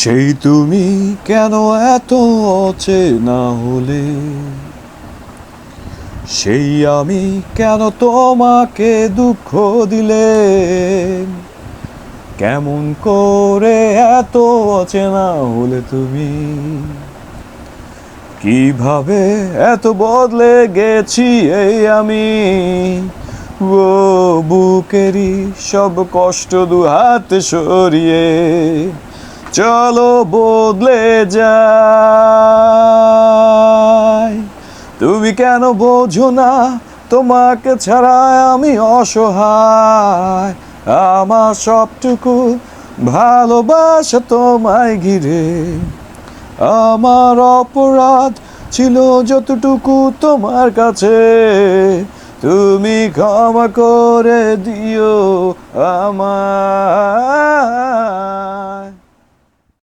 সেই তুমি কেন এত অচেনা হলে, সেই আমি কেন তোমাকে দুঃখ দিলে, কেমন করে এত অচেনা হলে তুমি, কিভাবে এত বদলে গেছি এই আমি। ও বুকেরই সব কষ্ট দু হাতে সরিয়ে চলো বদলে যাই। তুমি কেন বোঝো না তোমাকে ছাড়া আমি অসহায়, আমার সবটুকু ভালোবাসা তোমায় ঘিরে। আমার অপরাধ ছিল যতটুকু তোমার কাছে, তুমি ক্ষমা করে দিও আমায়।